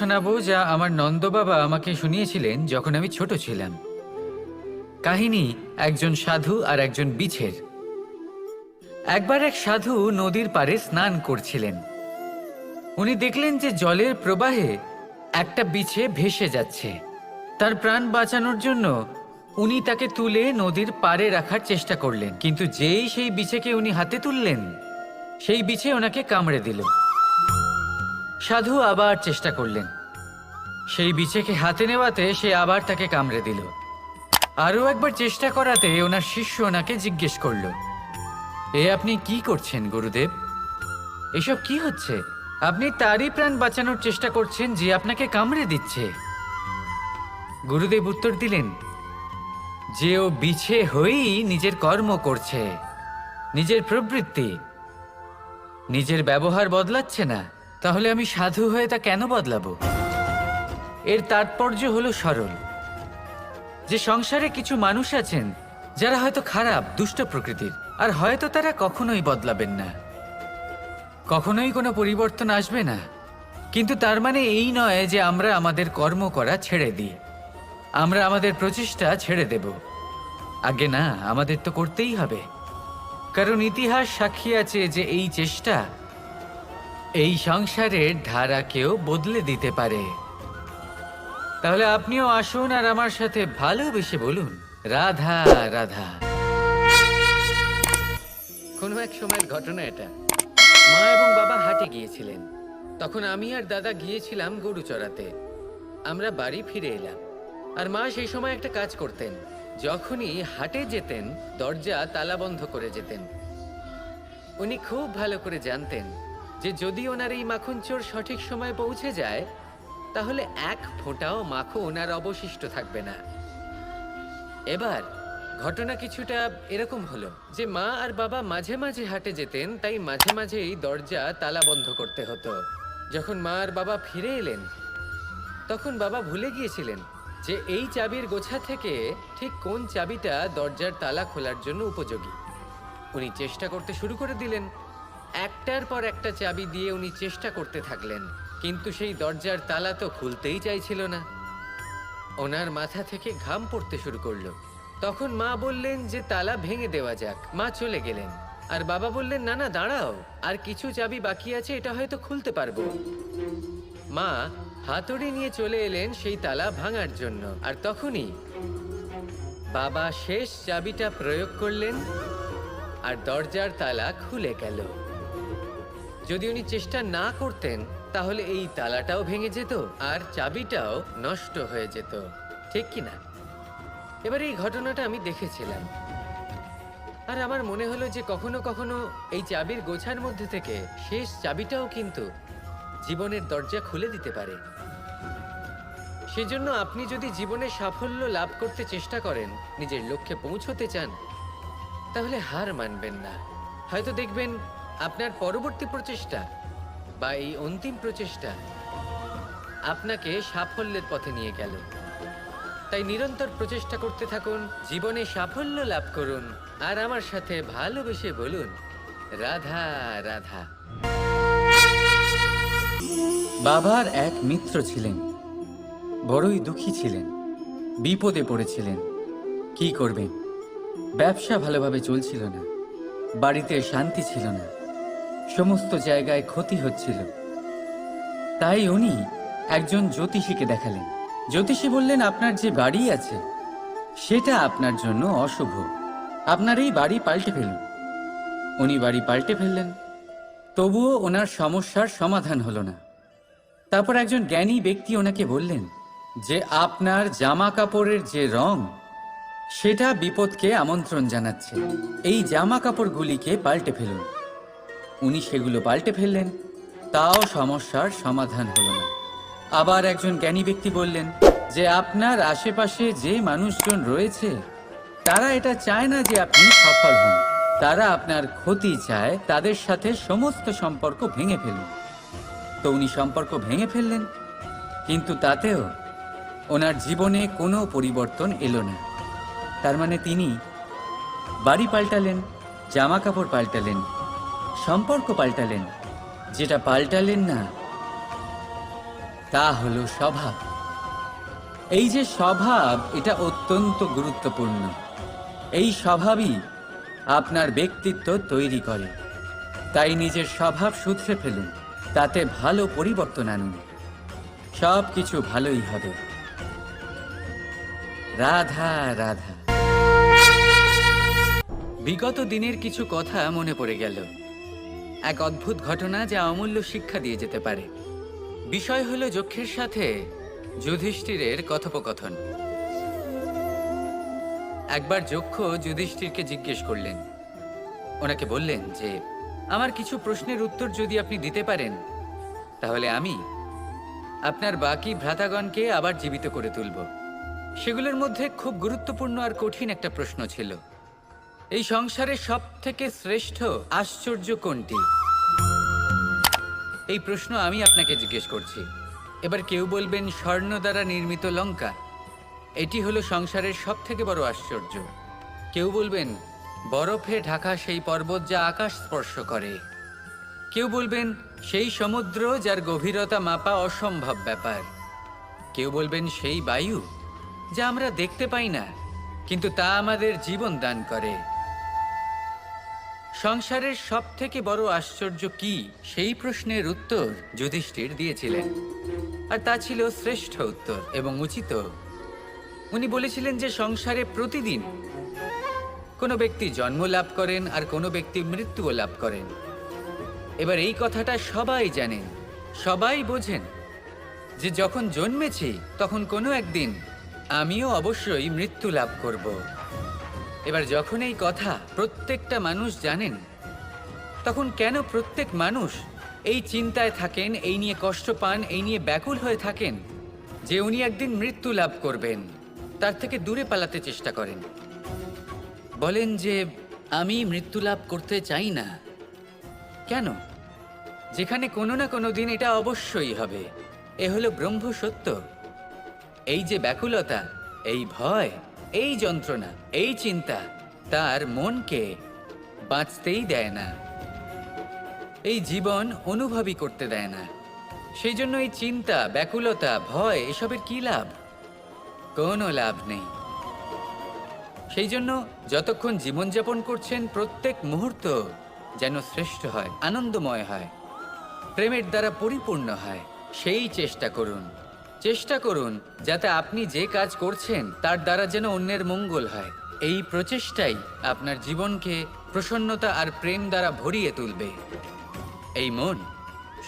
শোনাবো যা আমার নন্দবাবা আমাকে শুনিয়েছিলেন যখন আমি ছোট ছিলাম। কাহিনী একজন সাধু আর একজন বিছের। একবার এক সাধু নদীর পাড়ে স্নান করছিলেন। উনি দেখলেন যে জলের প্রবাহে একটা বিছে ভেসে যাচ্ছে। তার প্রাণ বাঁচানোর জন্য উনি তাকে তুলে নদীর পাড়ে রাখার চেষ্টা করলেন, কিন্তু যেই সেই বিছেকে উনি হাতে তুললেন, সেই বিছে ওনাকে কামড়ে দিল। সাধু আবার চেষ্টা করলেন, সেই বিছেকে হাতে নেওয়াতে সে আবার তাকে কামড়ে দিল। আরও একবার চেষ্টা করাতে ওনার শিষ্য ওনাকে জিজ্ঞেস করল, এ আপনি কি করছেন গুরুদেব? এসব কি হচ্ছে? আপনি তারই প্রাণ বাঁচানোর চেষ্টা করছেন যে আপনাকে কামড়ে দিচ্ছে। গুরুদেব উত্তর দিলেন যে ও বিছে হয়েই নিজের কর্ম করছে, নিজের প্রবৃত্তি, নিজের ব্যবহার বদলাচ্ছে না। তাহলে আমি সাধু হয়ে তা কেন বদলাবো? এর তাৎপর্য হলো সরল, যে সংসারে কিছু মানুষ আছেন যারা হয়তো খারাপ, দুষ্ট প্রকৃতির, আর হয়তো তারা কখনোই বদলাবেন না, কখনোই কোনো পরিবর্তন আসবে না। কিন্তু তার মানে এই নয় যে আমরা আমাদের কর্ম করা ছেড়ে দিই, আমরা আমাদের প্রচেষ্টা ছেড়ে দেব। আগে না, আমাদের তো করতেই হবে, কারণ ইতিহাস সাক্ষী আছে যে এই চেষ্টা এই সংসারের ধারাকেও বদলে দিতে পারে। তাহলে আপনিও আসুন আর আমার সাথে ভালোবেসে বলুন, রাধা রাধা। কোনো এক সময়ের ঘটনা এটা। মা এবং বাবা হাটে গিয়েছিলেন। তখন আমি আর দাদা গিয়েছিলাম গরু চড়াতে। আমরা বাড়ি ফিরে এলাম, আর মা সেই সময় একটা কাজ করতেন। যখনই হাটে যেতেন, দরজা তালা বন্ধ করে যেতেন। উনি খুব ভালো করে জানতেন যে যদি ওনার এই মাখন চোর সঠিক সময় পৌঁছে যায়, তাহলে এক ফোঁটাও মাখন আর অবশিষ্ট থাকবে না। এবার ঘটনা কিছুটা এরকম হলো যে মা আর বাবা মাঝে মাঝে হাটে যেতেন, তাই মাঝে মাঝেই দরজা তালা বন্ধ করতে হতো। যখন মা আর বাবা ফিরে এলেন, তখন বাবা ভুলে গিয়েছিলেন যে এই চাবির গোছা থেকে ঠিক কোন চাবিটা দরজার তালা খোলার জন্য উপযোগী। উনি চেষ্টা করতে শুরু করে দিলেন। একটার পর একটা চাবি দিয়ে উনি চেষ্টা করতে থাকলেন, কিন্তু সেই দরজার তালা তো খুলতেই চাইছিল না। ওনার মাথা থেকে ঘাম পড়তে শুরু করলো। তখন মা বললেন যে তালা ভেঙে দেওয়া যাক। মা চলে গেলেন, আর বাবা বললেন, না না, দাঁড়াও, আর কিছু চাবি বাকি আছে, এটা হয়তো খুলতে পারবো। মা হাতুড়ি নিয়ে চলে এলেন সেই তালা ভাঙার জন্য, আর তখনই বাবা শেষ চাবিটা প্রয়োগ করলেন, আর দরজার তালা খুলে গেল। যদি উনি চেষ্টা না করতেন, তাহলে এই তালাটাও ভেঙে যেত আর চাবিটাও নষ্ট হয়ে যেত, ঠিক কিনা? এবার এই ঘটনাটা আমি দেখেছিলাম, আর আমার মনে হলো যে কখনো কখনো এই চাবির গোছার মধ্যে থেকে শেষ চাবিটাও কিন্তু জীবনের দরজা খুলে দিতে পারে। সেজন্য আপনি যদি জীবনে সাফল্য লাভ করতে চেষ্টা করেন, নিজের লক্ষ্যে পৌঁছতে চান, তাহলে হার মানবেন না। হয়তো দেখবেন আপনার পরবর্তী প্রচেষ্টা বা এই অন্তিম প্রচেষ্টা আপনাকে সাফল্যের পথে নিয়ে গেল। তাই নিরন্তর প্রচেষ্টা করতে থাকুন, জীবনে সাফল্য লাভ করুন, আর আমার সাথে ভালোবেসে বলুন, রাধা রাধা। বাবার এক মিত্র ছিলেন, বড়ই দুঃখী ছিলেন, বিপদে পড়েছিলেন। কি করবেন? ব্যবসা ভালোভাবে চলছিল না, বাড়িতে শান্তি ছিল না, সমস্ত জায়গায় ক্ষতি হচ্ছিল। তাই উনি একজন জ্যোতিষীকে দেখালেন। জ্যোতিষী বললেন, আপনার যে বাড়ি আছে সেটা আপনার জন্য অশুভ, আপনার এই বাড়ি পাল্টে ফেলুন। উনি বাড়ি পাল্টে ফেললেন, তবুও ওনার সমস্যার সমাধান হলো না। তারপর একজন জ্ঞানী ব্যক্তি ওনাকে বললেন যে আপনার জামা কাপড়ের যে রং, সেটা বিপদকে আমন্ত্রণ জানাচ্ছে, এই জামা কাপড়গুলিকে পাল্টে ফেলুন। উনি সেগুলো পাল্টে ফেললেন, তাও সমস্যার সমাধান হলো না। আবার একজন জ্ঞানী ব্যক্তি বললেন যে আপনার আশেপাশে যে মানুষজন রয়েছে, তারা এটা চায় না যে আপনি সফল হন, তারা আপনার ক্ষতি চায়, তাদের সাথে সমস্ত সম্পর্ক ভেঙে ফেলুন। তো উনি সম্পর্ক ভেঙে ফেললেন, কিন্তু তাতেও ওনার জীবনে কোনো পরিবর্তন এলো না। তার মানে তিনি বাড়ি পাল্টালেন, জামা কাপড় পাল্টালেন, সম্পর্ক পাল্টালেন, যেটা পাল্টালেন না তা হলো স্বভাব। এই যে স্বভাব, এটা অত্যন্ত গুরুত্বপূর্ণ। এই স্বভাবই আপনার ব্যক্তিত্ব তৈরি করে। তাই নিজের স্বভাব শুধরে ফেলুন, তাতে ভালো পরিবর্তন আনুন, সব কিছু ভালোই হবে। রাধা রাধা। বিগত দিনের কিছু কথা মনে পড়ে গেল। এক অদ্ভুত ঘটনা যা অমূল্য শিক্ষা দিয়ে যেতে পারে। বিষয় হলো যক্ষের সাথে যুধিষ্ঠিরের কথোপকথন। একবার যক্ষ যুধিষ্ঠিরকে জিজ্ঞেস করলেন, ওনাকে বললেন যে আমার কিছু প্রশ্নের উত্তর যদি আপনি দিতে পারেন, তাহলে আমি আপনার বাকি ভ্রাতাগণকে আবার জীবিত করে তুলব। সেগুলোর মধ্যে খুব গুরুত্বপূর্ণ আর কঠিন একটা প্রশ্ন ছিল, এই সংসারে সব থেকে শ্রেষ্ঠ আশ্চর্য কোনটি? এই প্রশ্ন আমি আপনাকে জিজ্ঞেস করছি। এবার কেউ বলবেন স্বর্ণ দ্বারা নির্মিত লঙ্কা, এটি হলো সংসারের সব থেকে বড় আশ্চর্য। কেউ বলবেন বরফে ঢাকা সেই পর্বত যা আকাশ স্পর্শ করে। কেউ বলবেন সেই সমুদ্র যার গভীরতা মাপা অসম্ভব ব্যাপার। কেউ বলবেন সেই বায়ু যা আমরা দেখতে পাই না, কিন্তু তা আমাদের জীবন দান করে। সংসারের সব থেকে বড় আশ্চর্য কি, সেই প্রশ্নের উত্তর যুধিষ্ঠির দিয়েছিলেন, আর তা ছিল শ্রেষ্ঠ উত্তর এবং উচিত। উনি বলেছিলেন যে সংসারে প্রতিদিন কোনো ব্যক্তি জন্ম লাভ করেন আর কোনো ব্যক্তি মৃত্যুও লাভ করেন। এবার এই কথাটা সবাই জানেন, সবাই বোঝেন যে যখন জন্মেছি তখন কোনো একদিন আমিও অবশ্যই মৃত্যু লাভ করব। এবার যখন এই কথা প্রত্যেকটা মানুষ জানেন, তখন কেন প্রত্যেক মানুষ এই চিন্তায় থাকেন, এই নিয়ে কষ্ট পান, এই নিয়ে ব্যাকুল হয়ে থাকেন যে উনি একদিন মৃত্যু লাভ করবেন, তার থেকে দূরে পালাতে চেষ্টা করেন। বলেন যে আমি মৃত্যু লাভ করতে চাই না। কেন? যেখানে কোনো না কোনো দিন এটা অবশ্যই হবে। এ হলো ব্রহ্ম সত্য। এই যে ব্যাকুলতা, এই ভয়, এই যন্ত্রণা, এই চিন্তা তার মনকে বাঁচতেই দেয় না, এই জীবন অনুভবই করতে দেয় না। সেই জন্য এই চিন্তা, ব্যাকুলতা, ভয় এসবের কি লাভ? কোনো লাভ নেই। সেই জন্য যতক্ষণ জীবনযাপন করছেন প্রত্যেক মুহূর্ত যেন শ্রেষ্ঠ হয়, আনন্দময় হয়, প্রেমের দ্বারা পরিপূর্ণ হয়, সেই চেষ্টা করুন। চেষ্টা করুন যাতে আপনি যে কাজ করছেন তার দ্বারা যেন অন্যের মঙ্গল হয়। এই প্রচেষ্টাই আপনার জীবনকে প্রসন্নতা আর প্রেম দ্বারা ভরিয়ে তুলবে। এই মন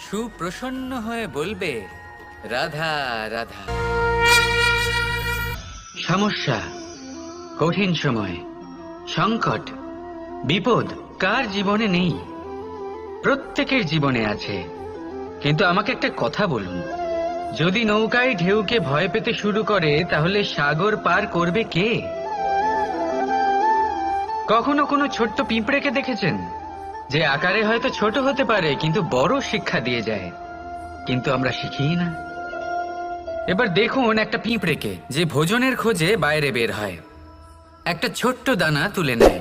সুপ্রসন্ন হয়ে বলবে রাধা রাধা। সমস্যা, কঠিন সময়, সংকট, বিপদ কার জীবনে নেই? প্রত্যেকের জীবনে আছে। কিন্তু আমাকে একটা কথা বলুন, যদি নৌকায় ঢেউকে ভয় পেতে শুরু করে, তাহলে সাগর পার করবে কে? কখনো কোনো ছোট্ট পিঁপড়েকে দেখেছেন যে আকারে হয়তো ছোট হতে পারে কিন্তু বড় শিক্ষা দিয়ে যায়? কিন্তু আমরা শিখি না। এবার দেখুন একটা পিঁপড়েকে যে ভোজনের খোঁজে বাইরে বের হয়, একটা ছোট্ট দানা তুলে নেয়।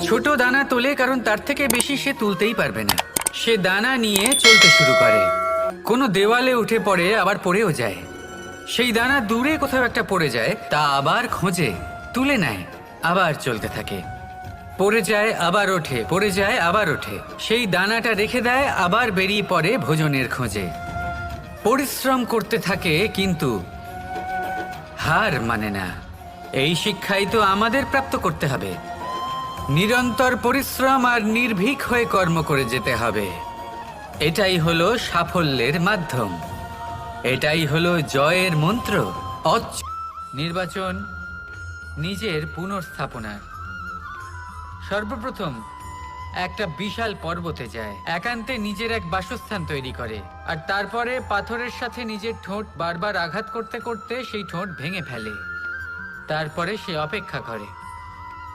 ছোট দানা তোলে কারণ তার থেকে বেশি সে তুলতেই পারবে না। সে দানা নিয়ে চলতে শুরু করে, কোনো দেওয়ালে উঠে পড়ে, আবার পড়েও যায়। সেই দানা দূরে কোথাও একটা পড়ে যায়, তা আবার খোঁজে, তুলে নেয়, আবার চলতে থাকে। পড়ে যায় আবার ওঠে, পড়ে যায় আবার ওঠে। সেই দানাটা রেখে দেয়, আবার বেরিয়ে পড়ে ভোজনের খোঁজে। পরিশ্রম করতে থাকে কিন্তু হার মানে না। এই শিক্ষাই তো আমাদের প্রাপ্ত করতে হবে। নিরন্তর পরিশ্রম আর নির্ভীক হয়ে কর্ম করে যেতে হবে। এটাই হলো সাফল্যের মাধ্যম, এটাই হলো জয়ের মন্ত্র। নির্বাচন নিজের পুনর্স্থাপনার। সর্বপ্রথম একটা বিশাল পর্বতে যায়, একান্তে নিজের এক বাসস্থান তৈরি করে, আর তারপরে পাথরের সাথে নিজের ঠোঁট বারবার আঘাত করতে করতে সেই ঠোঁট ভেঙে ফেলে। তারপরে সে অপেক্ষা করে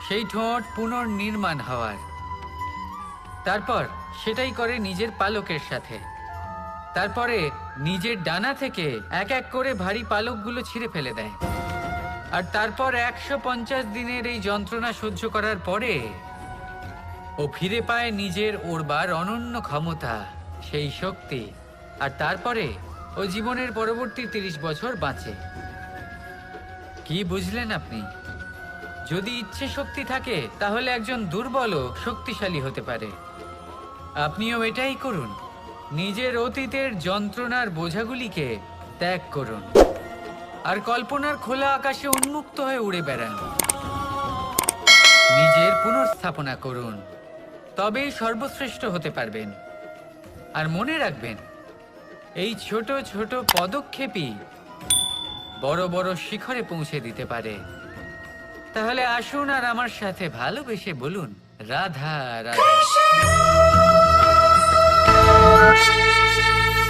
সেই ঠোঁট পুনর্নির্মাণ হওয়ার। তারপর সেটাই করে নিজের পালকের সাথে। তারপরে নিজের ডানা থেকে এক এক করে ভারী পালকগুলো ছিঁড়ে ফেলে দেয়। আর তারপর 150 দিনের এই যন্ত্রণা সহ্য করার পরে ও ফিরে পায় নিজের ওড়বার অনন্য ক্ষমতা, সেই শক্তি। আর তারপরে ও জীবনের পরবর্তী 30 বছর বাঁচে। কি বুঝলেন আপনি? যদি ইচ্ছে শক্তি থাকে তাহলে একজন দুর্বলও শক্তিশালী হতে পারে। আপনিও এটাই করুন। নিজের অতীতের যন্ত্রণার বোঝাগুলিকে ত্যাগ করুন আর কল্পনার খোলা আকাশে উন্মুক্ত হয়ে উড়ে বেড়ান। নিজের পুনর্স্থাপনা করুন, তবেই সর্বশ্রেষ্ঠ হতে পারবেন। আর মনে রাখবেন, এই ছোট ছোট পদক্ষেপই বড় বড় শিখরে পৌঁছে দিতে পারে। তাহলে আসুন আর আমার সাথে ভালোবেসে বলুন, রাধা রাধা।